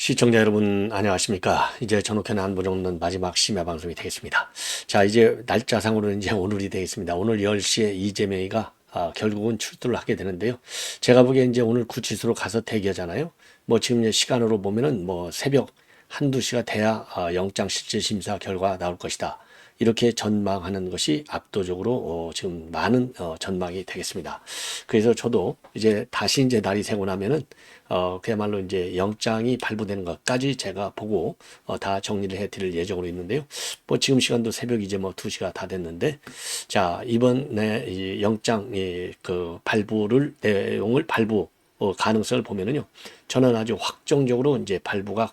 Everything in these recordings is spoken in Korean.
시청자 여러분 안녕하십니까. 이제 전옥현 안보정론 마지막 심야 방송이 되겠습니다. 자, 이제 날짜상으로는 이제 오늘이 되겠습니다. 오늘 10시에 이재명이가 결국은 출두를 하게 되는데요. 제가 보기에 이제 오늘 구치소로 가서 대기하잖아요. 뭐 지금 이제 시간으로 보면은 뭐 새벽 한두 시가 돼야 영장 실질 심사 결과 나올 것이다. 이렇게 전망하는 것이 압도적으로 지금 많은 전망이 되겠습니다. 그래서 저도 이제 다시 이제 날이 새고 나면은 그야말로 이제 영장이 발부되는 것까지 제가 보고 다 정리를 해드릴 예정으로 있는데요. 뭐 지금 시간도 새벽 이제 뭐 2시가 다 됐는데, 자, 이번에 이 영장 그 발부를 내용을 발부 가능성을 보면은요, 저는 아주 확정적으로 이제 발부가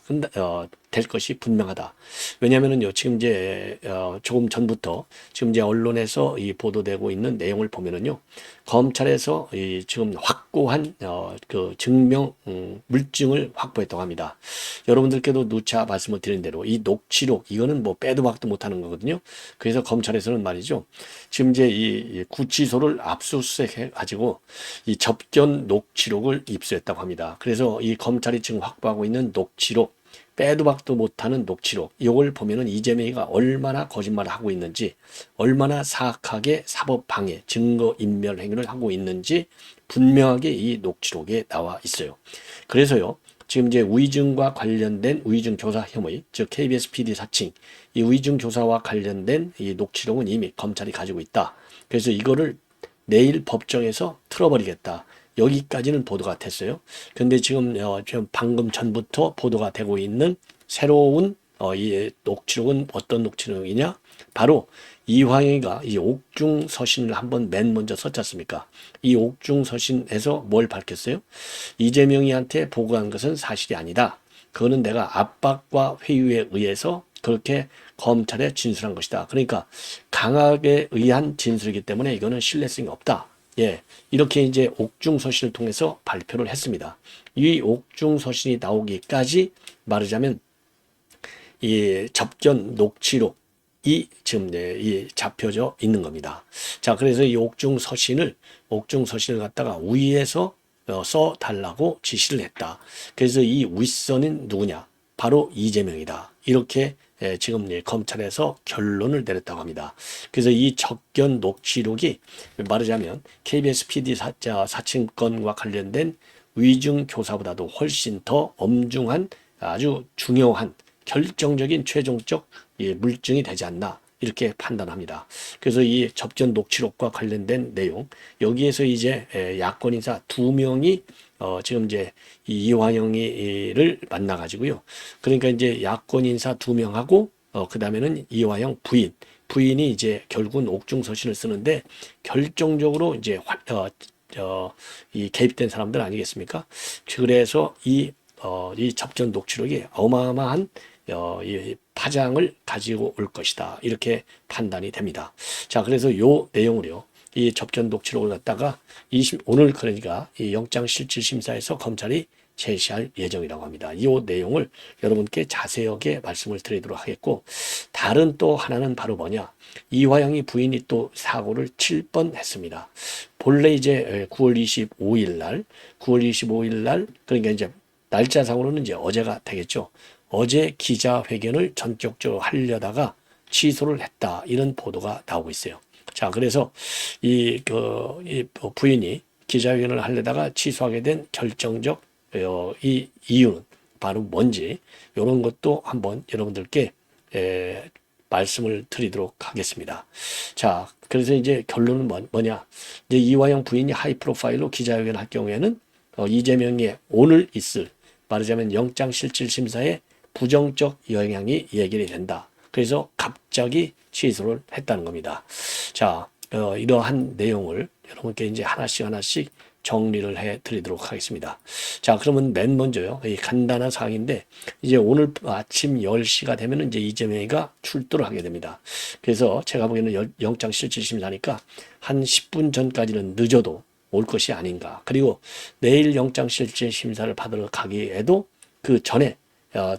될 것이 분명하다. 왜냐하면은요, 지금 이제 조금 전부터 지금 이제 언론에서 이 보도되고 있는 내용을 보면은요, 검찰에서 이 지금 확고한 그 증명 물증을 확보했다고 합니다. 여러분들께도 누차 말씀을 드린 대로 이 녹취록 이거는 뭐 빼도 박도 못하는 거거든요. 그래서 검찰에서는 말이죠, 지금 이제 이 구치소를 압수수색해 가지고 이 접견 녹취록을 입수했다고 합니다. 그래서 이 검찰이 지금 확보하고 있는 녹취록, 빼도 박도 못하는 녹취록, 이걸 보면은 이재명이가 얼마나 거짓말을 하고 있는지, 얼마나 사악하게 사법방해, 증거인멸 행위를 하고 있는지 분명하게 이 녹취록에 나와 있어요. 그래서요, 지금 이제 위증과 관련된 위증 교사 혐의, 즉 KBS PD 사칭, 이 위증 교사와 관련된 이 녹취록은 이미 검찰이 가지고 있다. 그래서 이거를 내일 법정에서 틀어버리겠다. 여기까지는 보도가 됐어요. 근데 지금 방금 전부터 보도가 되고 있는 새로운 이 녹취록은 어떤 녹취록이냐? 바로 이화영이가 이 옥중 서신을 한번 맨 먼저 썼지 않습니까? 이 옥중 서신에서 뭘 밝혔어요? 이재명이한테 보고한 것은 사실이 아니다. 그거는 내가 압박과 회유에 의해서 그렇게 검찰에 진술한 것이다. 그러니까 강하게 의한 진술이기 때문에 이거는 신뢰성이 없다. 예, 이렇게 이제 옥중 서신을 통해서 발표를 했습니다. 이 옥중 서신이 나오기까지 말하자면 이 접견 녹취록이 지금 이 잡혀져 있는 겁니다. 자, 그래서 이 옥중 서신을 갖다가 위에서 써 달라고 지시를 했다. 그래서 이 윗선인 누구냐? 바로 이재명이다. 이렇게 지금 검찰에서 결론을 내렸다고 합니다. 그래서 이 접견 녹취록이 말하자면 KBS PD 사칭건과 관련된 위증 교사보다도 훨씬 더 엄중한 아주 중요한 결정적인 최종적 물증이 되지 않나 이렇게 판단합니다. 그래서 이 접견 녹취록과 관련된 내용, 여기에서 이제 야권 인사 2명이 지금 이제 이화영이를 만나가지고요. 그러니까 이제 야권 인사 2명하고 그 다음에는 이화영 부인이 이제 결국은 옥중 서신을 쓰는데 결정적으로 이제 이 개입된 사람들 아니겠습니까? 그래서 이 접견 녹취록이 어마어마한 이 파장을 가지고 올 것이다. 이렇게 판단이 됩니다. 자, 그래서 요 내용을요. 이 접견 녹취록을 갖다가 오늘 그러니까 이 영장실질심사에서 검찰이 제시할 예정이라고 합니다. 이 내용을 여러분께 자세하게 말씀을 드리도록 하겠고, 다른 또 하나는 바로 뭐냐? 이화영이 부인이 또 사고를 칠 뻔했습니다. 본래 이제 9월 25일 날 그러니까 이제 날짜상으로는 이제 어제가 되겠죠. 어제 기자회견을 전격적으로 하려다가 취소를 했다. 이런 보도가 나오고 있어요. 자, 그래서 이 부인이 기자회견을 하려다가 취소하게 된 결정적 이 이유는 바로 뭔지 이런 것도 한번 여러분들께 말씀을 드리도록 하겠습니다. 자, 그래서 이제 결론은 뭐냐? 이제 이화영 부인이 하이 프로파일로 기자회견을 할 경우에는 이재명의 오늘 있을 말하자면 영장실질심사에 부정적 영향이 예견이 된다. 그래서 갑자기 취소를 했다는 겁니다. 자, 이러한 내용을 여러분께 이제 하나씩 정리를 해 드리도록 하겠습니다. 자, 그러면 맨 먼저요. 이 간단한 사항인데, 이제 오늘 아침 10시가 되면 이제 이재명이가 출두를 하게 됩니다. 그래서 제가 보기에는 영장실질심사니까 한 10분 전까지는 늦어도 올 것이 아닌가. 그리고 내일 영장실질심사를 받으러 가기에도 그 전에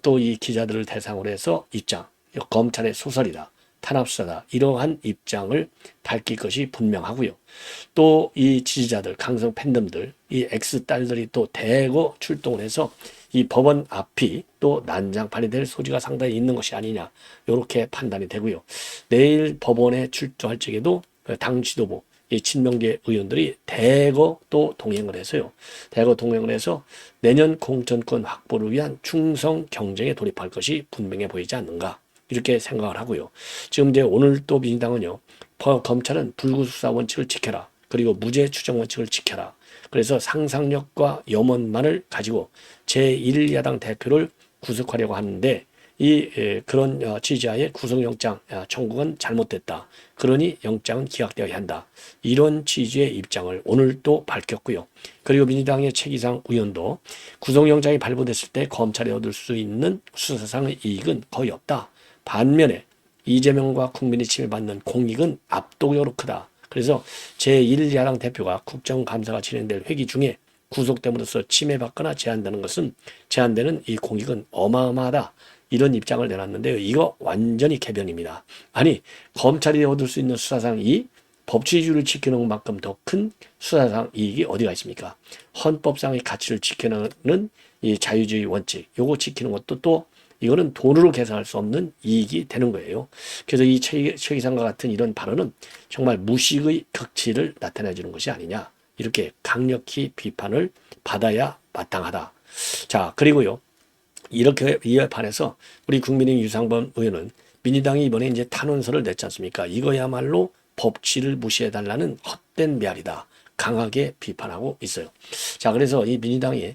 또 이 기자들을 대상으로 해서 검찰의 소설이다. 탄압수사다. 이러한 입장을 밝힐 것이 분명하고요. 또 이 지지자들, 강성 팬덤들, 이 X딸들이 또 대거 출동을 해서 이 법원 앞이 또 난장판이 될 소지가 상당히 있는 것이 아니냐, 이렇게 판단이 되고요. 내일 법원에 출두할 적에도 당 지도부, 이 친명계 의원들이 대거 또 동행을 해서요. 대거 동행을 해서 내년 공천권 확보를 위한 충성 경쟁에 돌입할 것이 분명해 보이지 않는가, 이렇게 생각을 하고요. 지금 이제 오늘 또 민주당은요, 검찰은 불구수사 원칙을 지켜라, 그리고 무죄 추정 원칙을 지켜라. 그래서 상상력과 염원만을 가지고 제1야당 대표를 구속하려고 하는데, 그런 취지하에 구속영장 청구는 잘못됐다. 그러니 영장은 기각되어야 한다. 이런 취지의 입장을 오늘 또 밝혔고요. 그리고 민주당의 최기상 의원도 구속영장이 발부됐을 때 검찰이 얻을 수 있는 수사상의 이익은 거의 없다. 반면에 이재명과 국민이 침해받는 공익은 압도적으로 크다. 그래서 제1야당 대표가 국정감사가 진행될 회기 중에 구속됨으로써 침해받거나 제한되는 이 공익은 어마어마하다. 이런 입장을 내놨는데요. 이거 완전히 개변입니다. 아니, 검찰이 얻을 수 있는 수사상 이익, 법치주의를 지키는 만큼 더 큰 수사상 이익이 어디가 있습니까? 헌법상의 가치를 지키는 이 자유주의 원칙, 요거 지키는 것도 또 이거는 돈으로 계산할 수 없는 이익이 되는 거예요. 그래서 이 최 기상과 같은 이런 발언은 정말 무식의 극치를 나타내 주는 것이 아니냐, 이렇게 강력히 비판을 받아야 마땅하다. 자, 그리고요, 이렇게 이에 반해서 우리 국민의힘 유상범 의원은 민주당이 이번에 이제 탄원서를 냈지 않습니까? 이거야말로 법치를 무시해달라는 헛된 메아리다. 강하게 비판하고 있어요. 자, 그래서 이 민주당이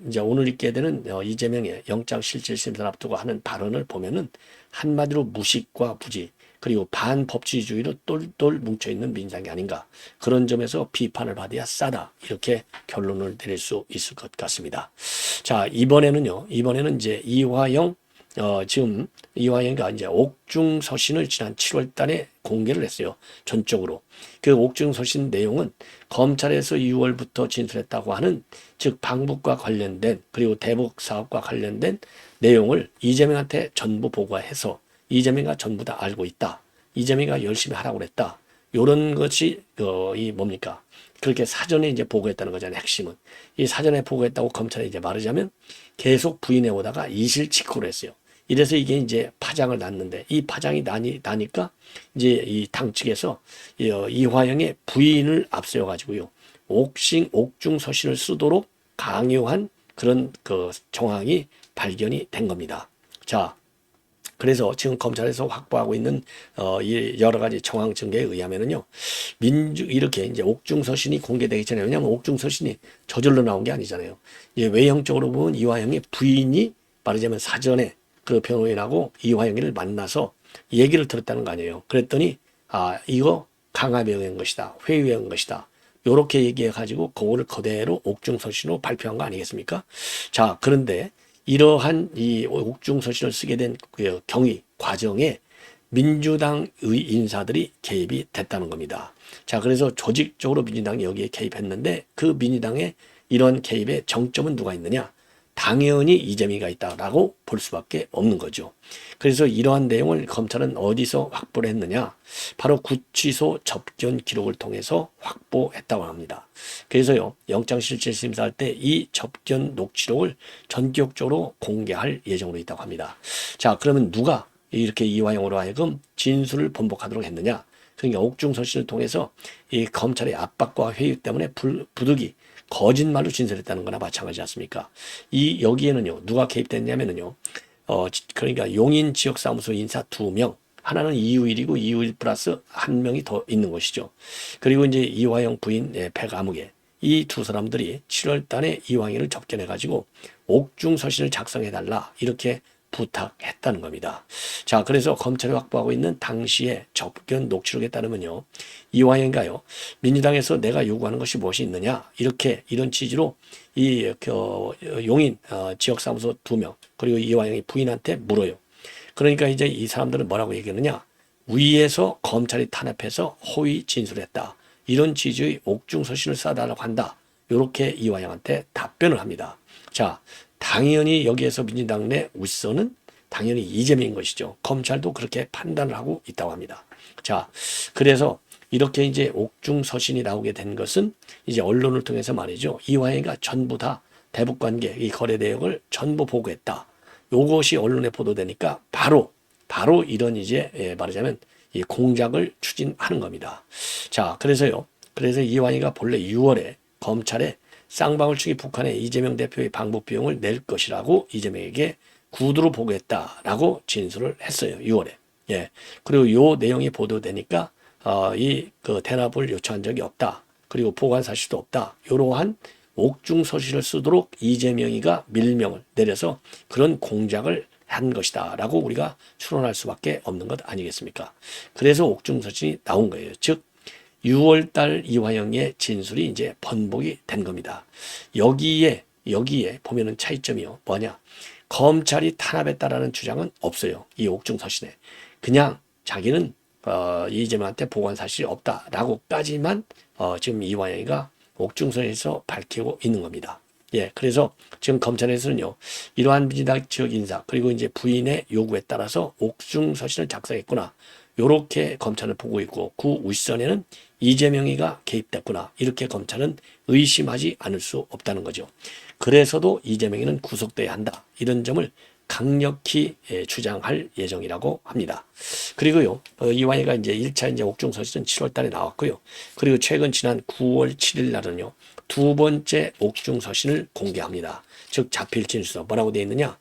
이제 오늘 있게 되는 이재명의 영장실질심사를 앞두고 하는 발언을 보면은 한마디로 무식과 부지, 그리고 반법치주의로 똘똘 뭉쳐있는 민주당이 아닌가, 그런 점에서 비판을 받아야 싸다, 이렇게 결론을 내릴 수 있을 것 같습니다. 자, 이번에는 이제 이화영, 지금 이화영이가 이제 옥중서신을 지난 7월 달에 공개를 했어요. 전적으로. 그 옥중서신 내용은 검찰에서 6월부터 진술했다고 하는, 즉 방북과 관련된, 그리고 대북 사업과 관련된 내용을 이재명한테 전부 보고해서 이재명이가 전부 다 알고 있다. 이재명이가 열심히 하라고 그랬다. 요런 것이 이 뭡니까? 그렇게 사전에 이제 보고했다는 거잖아요. 핵심은. 이 사전에 보고했다고 검찰에 이제 말하자면 계속 부인해 오다가 이실직고를 했어요. 이래서 이게 이제 파장을 났는데, 이 파장이 나니까 이제 이 당 측에서 이화영의 부인을 앞세워 가지고요, 옥중서신을 쓰도록 강요한 그런 그 정황이 발견이 된 겁니다. 자, 그래서 지금 검찰에서 확보하고 있는 이 여러 가지 정황 증거에 의하면은요, 이렇게 이제 옥중서신이 공개되기 전에, 왜냐하면 옥중서신이 저절로 나온 게 아니잖아요. 이제 외형적으로 보면 이화영의 부인이 말하자면 사전에 그 변호인하고 이화영이를 만나서 얘기를 들었다는 거 아니에요. 그랬더니 이거 강압에 의한 것이다, 회유에 의한 것이다, 요렇게 얘기해 가지고 그거를 그대로 옥중서신으로 발표한 거 아니겠습니까? 자, 그런데 이러한 이 옥중서신을 쓰게 된 그 경위 과정에 민주당의 인사들이 개입이 됐다는 겁니다. 자, 그래서 조직적으로 민주당이 여기에 개입했는데, 그 민주당의 이런 개입의 정점은 누가 있느냐? 당연히 이재명이가 있다라고 볼 수밖에 없는 거죠. 그래서 이러한 내용을 검찰은 어디서 확보를 했느냐? 바로 구치소 접견 기록을 통해서 확보했다고 합니다. 그래서요, 영장실질심사할 때 이 접견 녹취록을 전격적으로 공개할 예정으로 있다고 합니다. 자, 그러면 누가 이렇게 이화영으로 하여금 진술을 번복하도록 했느냐? 그러니까 옥중서신을 통해서 이 검찰의 압박과 회유 때문에 부득이 거짓말로 진술했다는 거나 마찬가지지 않습니까? 여기에는요, 누가 개입됐냐면은요, 그러니까 용인 지역사무소 인사 2명, 하나는 이유일이고 이유일 플러스 1명이 더 있는 것이죠. 그리고 이제 이화영 부인 백아무개, 이 두 사람들이 7월 달에 이화영을 접견해가지고 옥중서신을 작성해달라, 이렇게 부탁했다는 겁니다. 자, 그래서 검찰이 확보하고 있는 당시의 접견 녹취록에 따르면요, 이화영인가요, 민주당에서 내가 요구하는 것이 무엇이 있느냐, 이런 취지로 용인 지역사무소 2명, 그리고 이화영이 부인한테 물어요. 그러니까 이제 이 사람들은 뭐라고 얘기하느냐, 위에서 검찰이 탄압해서 허위 진술했다, 이런 취지의 옥중서신을 써달라고 한다, 이렇게 이화영한테 답변을 합니다. 자, 당연히 여기에서 민주당 내 윗선은 당연히 이재명인 것이죠. 검찰도 그렇게 판단을 하고 있다고 합니다. 자, 그래서 이렇게 이제 옥중서신이 나오게 된 것은 이제 언론을 통해서 말이죠. 이화영이가 전부 다 대북관계 이 거래 내역을 전부 보고했다. 요것이 언론에 보도되니까 바로 이런 이제 말하자면 이 공작을 추진하는 겁니다. 자, 그래서 이완희가 본래 6월에 검찰에 쌍방울 측이 북한에 이재명 대표의 방북 비용을 낼 것이라고 이재명에게 구두로 보고했다라고 진술을 했어요. 6월에. 예. 그리고 요 내용이 보도되니까 그 대납을 요청한 적이 없다. 그리고 보관 사실도 없다. 이러한 옥중서신을 쓰도록 이재명이가 밀명을 내려서 그런 공작을 한 것이다 라고 우리가 추론할 수밖에 없는 것 아니겠습니까? 그래서 옥중서신이 나온 거예요. 즉 6월달 이화영의 진술이 이제 번복이 된 겁니다. 여기에 보면은 차이점이요. 뭐냐? 검찰이 탄압했다라는 주장은 없어요. 이 옥중서신에. 그냥 자기는 이재명한테 보관 사실이 없다라고까지만 지금 이화영이가 옥중서신에서 밝히고 있는 겁니다. 예, 그래서 지금 검찰에서는요, 이러한 민주당 지역 인사, 그리고 이제 부인의 요구에 따라서 옥중서신을 작성했구나. 요렇게 검찰을 보고 있고, 그 윗선에는 이재명이가 개입됐구나. 이렇게 검찰은 의심하지 않을 수 없다는 거죠. 그래서도 이재명이는 구속돼야 한다. 이런 점을 강력히 주장할 예정이라고 합니다. 그리고요, 이완희가 이제 1차 이제 옥중서신은 7월 달에 나왔고요. 그리고 최근 지난 9월 7일 날은요, 두 번째 옥중서신을 공개합니다. 즉, 자필 진술서. 뭐라고 되어 있느냐?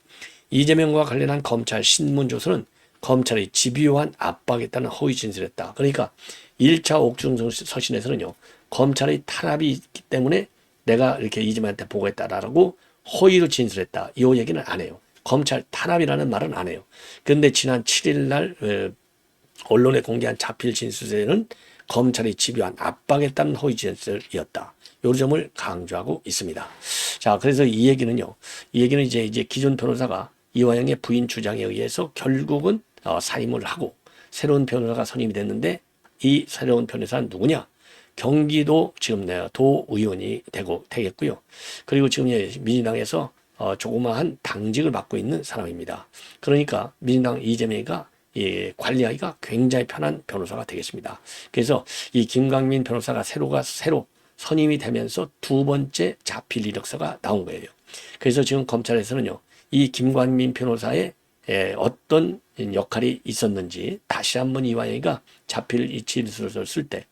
이재명과 관련한 검찰 신문조서는 검찰의 집요한 압박에 따른 허위 진술했다. 그러니까 1차 옥중서신에서는요, 검찰의 탄압이 있기 때문에 내가 이렇게 이재명한테 보고했다라고 허위로 진술했다. 이 얘기는 안 해요. 검찰 탄압이라는 말은 안 해요. 그런데 지난 7일 날 언론에 공개한 자필 진술서에는 검찰의 집요한 압박에 따른 허위 진술이었다. 요 점을 강조하고 있습니다. 자, 그래서 이 얘기는 이제 기존 변호사가 이화영의 부인 주장에 의해서 결국은 사임을 하고 새로운 변호사가 선임이 됐는데 이 새로운 변호사는 누구냐? 경기도 지금 도의원이 되겠고요. 그리고 지금 민주당에서 조그마한 당직을 맡고 있는 사람입니다. 그러니까 민주당 이재명이가 관리하기가 굉장히 편한 변호사가 되겠습니다. 그래서 이 김광민 변호사가 새로 선임이 되면서 두 번째 자필 이력서가 나온 거예요. 그래서 지금 검찰에서는요, 이 김광민 변호사의 어떤 역할이 있었는지 다시 한번 이완희가 자필 진술서를 쓸 때,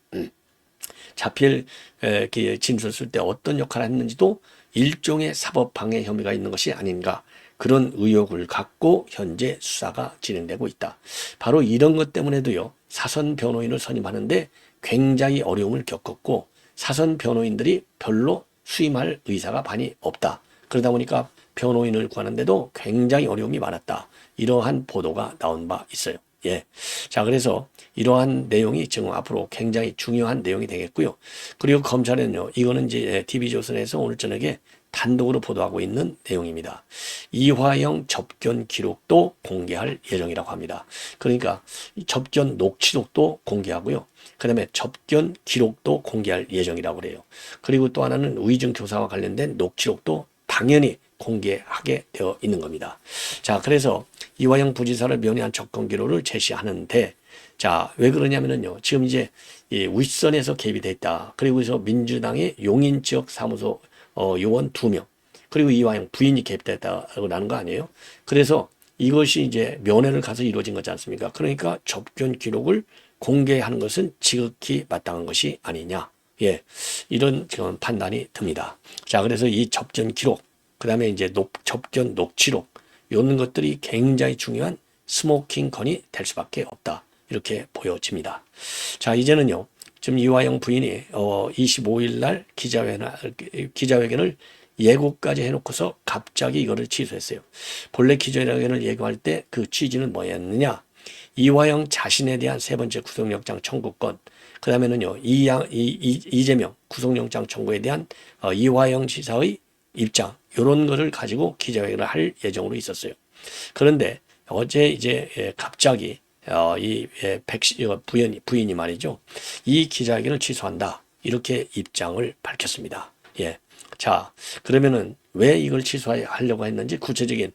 진술을 쓸 때 어떤 역할을 했는지도 일종의 사법방해 혐의가 있는 것이 아닌가, 그런 의혹을 갖고 현재 수사가 진행되고 있다. 바로 이런 것 때문에도요, 사선 변호인을 선임하는데 굉장히 어려움을 겪었고, 사선 변호인들이 별로 수임할 의사가 많이 없다. 그러다 보니까 변호인을 구하는데도 굉장히 어려움이 많았다. 이러한 보도가 나온 바 있어요. 예. 자, 그래서 이러한 내용이 지금 앞으로 굉장히 중요한 내용이 되겠고요. 그리고 검찰은요, 이거는 이제 TV조선에서 오늘 저녁에 단독으로 보도하고 있는 내용입니다. 이화영 접견 기록도 공개할 예정이라고 합니다. 그러니까 접견 녹취록도 공개하고요. 그 다음에 접견 기록도 공개할 예정이라고 그래요. 그리고 또 하나는 위증 교사와 관련된 녹취록도 당연히 공개하게 되어 있는 겁니다. 자, 그래서 이화영 부지사를 면회한 접견 기록을 제시하는데, 자, 왜 그러냐면요, 지금 이제 이 윗선에서 개입이 돼 있다. 그리고서 민주당의 용인 지역 사무소 요원 2명, 그리고 이화영 부인이 개입됐다고 나는 거 아니에요? 그래서 이것이 이제 면회를 가서 이루어진 거지 않습니까? 그러니까 접견 기록을 공개하는 것은 지극히 마땅한 것이 아니냐. 예, 이런 지금 판단이 듭니다. 자, 그래서 이 접견 기록, 그 다음에 이제 접견 녹취록, 이런 것들이 굉장히 중요한 스모킹 건이 될 수밖에 없다. 이렇게 보여집니다. 자, 이제는요, 지금 이화영 부인이 25일 날 기자회견을 예고까지 해놓고서 갑자기 이거를 취소했어요. 본래 기자회견을 예고할 때 그 취지는 뭐였느냐? 이화영 자신에 대한 세 번째 구속영장 청구권, 그 다음에는요, 이재명 구속영장 청구에 대한 이화영 지사의 입장, 이런 거를 가지고 기자회견을 할 예정으로 있었어요. 그런데 어제 이제 갑자기 부인이 말이죠, 이 기자회견을 취소한다, 이렇게 입장을 밝혔습니다. 예. 자, 그러면은 왜 이걸 취소하려고 했는지 구체적인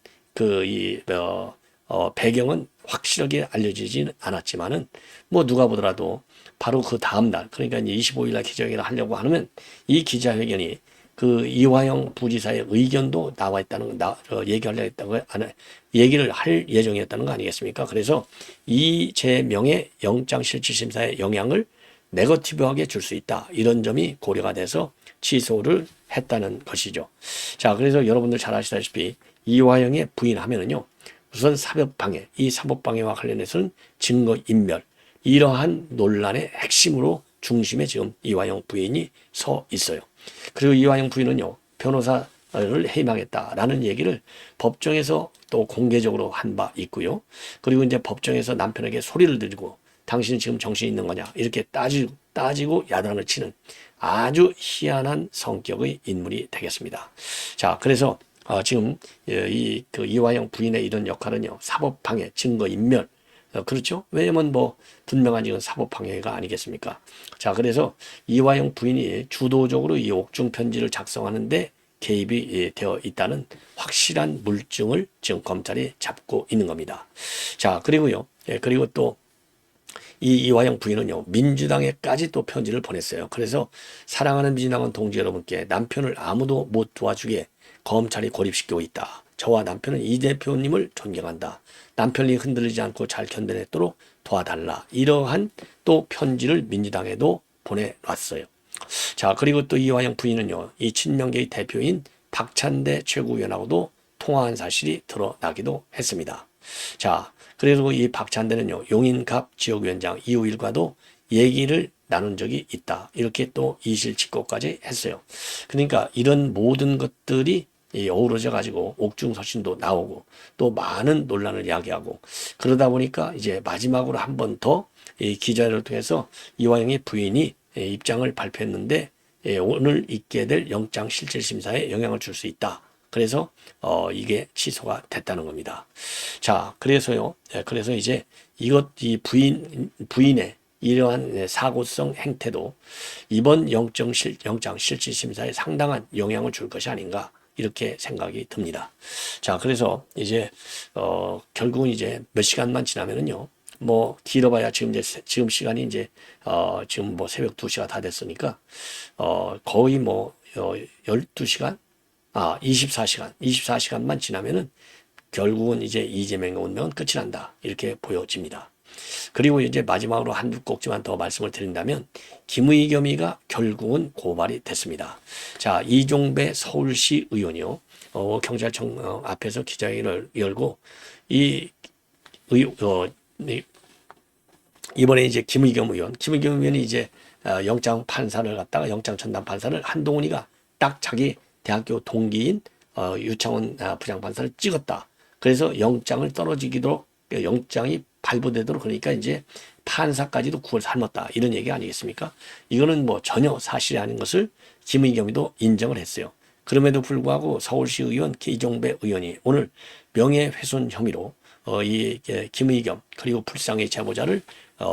배경은 확실하게 알려지지는 않았지만은 뭐 누가 보더라도 바로 그 다음 날, 그러니까 이제 25일 날 기자회견을 하려고 하면 이 기자회견이 그 이화영 부지사의 의견도 나와 있다는 얘기하려 했다고 얘기를 할 예정이었다는 거 아니겠습니까? 그래서 이재명의 영장실질심사에 영향을 네거티브하게 줄 수 있다. 이런 점이 고려가 돼서 취소를 했다는 것이죠. 자, 그래서 여러분들 잘 아시다시피 이화영의 부인하면은요, 우선 사법방해, 이 사법방해와 관련해서는 증거인멸, 이러한 논란의 핵심으로 중심에 지금 이화영 부인이 서 있어요. 그리고 이화영 부인은요, 변호사를 해임하겠다라는 얘기를 법정에서 또 공개적으로 한 바 있고요. 그리고 이제 법정에서 남편에게 소리를 들고 당신은 지금 정신이 있는 거냐 이렇게 따지고 야단을 치는 아주 희한한 성격의 인물이 되겠습니다. 자, 그래서 지금 그 이화영 부인의 이런 역할은요, 사법방해, 증거인멸, 그렇죠? 왜냐면 뭐 분명한 이건 사법방해가 아니겠습니까? 자, 그래서 이화영 부인이 주도적으로 이 옥중 편지를 작성하는데 개입이 되어 있다는 확실한 물증을 지금 검찰이 잡고 있는 겁니다. 자, 그리고요, 그리고 또 이 이화영 부인은요, 민주당에까지 또 편지를 보냈어요. 그래서 사랑하는 민주당원 동지 여러분께 남편을 아무도 못 도와주게 검찰이 고립시키고 있다. 저와 남편은 이 대표님을 존경한다. 남편이 흔들리지 않고 잘 견뎌냈도록 도와달라. 이러한 또 편지를 민주당에도 보내놨어요. 자, 그리고 또 이화영 부인은요, 이 친명계의 대표인 박찬대 최고위원하고도 통화한 사실이 드러나기도 했습니다. 자, 그래서 이 박찬대는요, 용인갑 지역위원장 이우일과도 얘기를 나눈 적이 있다. 이렇게 또 이실직고까지 했어요. 그러니까 이런 모든 것들이 어우러져 가지고 옥중서신도 나오고 또 많은 논란을 야기하고 그러다 보니까 이제 마지막으로 한 번 더 기자회를 통해서 이화영의 부인이 입장을 발표했는데 오늘 있게 될 영장실질심사에 영향을 줄 수 있다. 그래서 이게 취소가 됐다는 겁니다. 자, 그래서요. 그래서 이제 이 부인의 이러한 사고성 행태도 이번 영장실질심사에 상당한 영향을 줄 것이 아닌가 이렇게 생각이 듭니다. 자, 그래서 이제 결국은 이제 몇 시간만 지나면은요. 뭐 길어봐야 지금 시간이 이제 지금 뭐 새벽 2시가 다 됐으니까 거의 뭐 12시간 24시간만 지나면은 결국은 이제 이재명의 운명은 끝이 난다. 이렇게 보여집니다. 그리고 이제 마지막으로 한두 꼭지만 더 말씀을 드린다면 김의겸이가 결국은 고발이 됐습니다. 자, 이종배 서울시 의원이요. 경찰청 앞에서 기자회견을 열고 이번에 이제 김의겸 의원이 이제 영장 판사를 갖다가 영장 전담 판사를 한동훈이가 딱 자기 대학교 동기인 유창훈 부장판사를 찍었다. 그래서 영장을 떨어지도록 영장이 발부되도록 그러니까 이제 판사까지도 구걸 삶았다. 이런 얘기 아니겠습니까? 이거는 뭐 전혀 사실이 아닌 것을 김의겸이도 인정을 했어요. 그럼에도 불구하고 서울시 의원 이종배 의원이 오늘 명예훼손 혐의로 이 김의겸 그리고 불쌍의 제보자를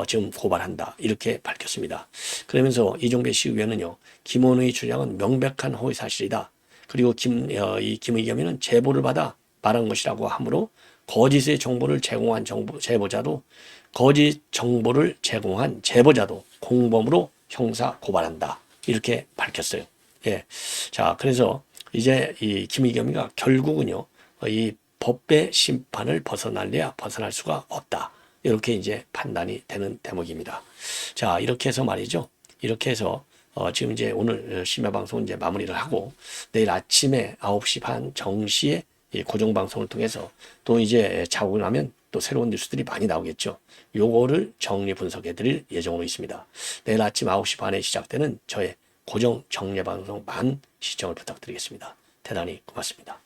지금 고발한다. 이렇게 밝혔습니다. 그러면서 이종배 시의원은요. 김원의 주장은 명백한 허위 사실이다. 그리고 이 김의겸이는 제보를 받아 말한 것이라고 하므로 거짓의 정보를 제공한 제보자도 거짓 정보를 제공한 제보자도 공범으로 형사 고발한다. 이렇게 밝혔어요. 예. 자, 그래서 이제 이 김의겸이가 결국은요, 이 법의 심판을 벗어날래야 벗어날 수가 없다. 이렇게 이제 판단이 되는 대목입니다. 자, 이렇게 해서 말이죠. 이렇게 해서 지금 이제 오늘 심야방송은 이제 마무리를 하고 내일 아침에 9시 반 정시에 이 고정방송을 통해서 또 이제 자고 나면 또 새로운 뉴스들이 많이 나오겠죠. 요거를 정리 분석해 드릴 예정으로 있습니다. 내일 아침 9시 반에 시작되는 저의 고정 정례방송 시청을 부탁드리겠습니다. 대단히 고맙습니다.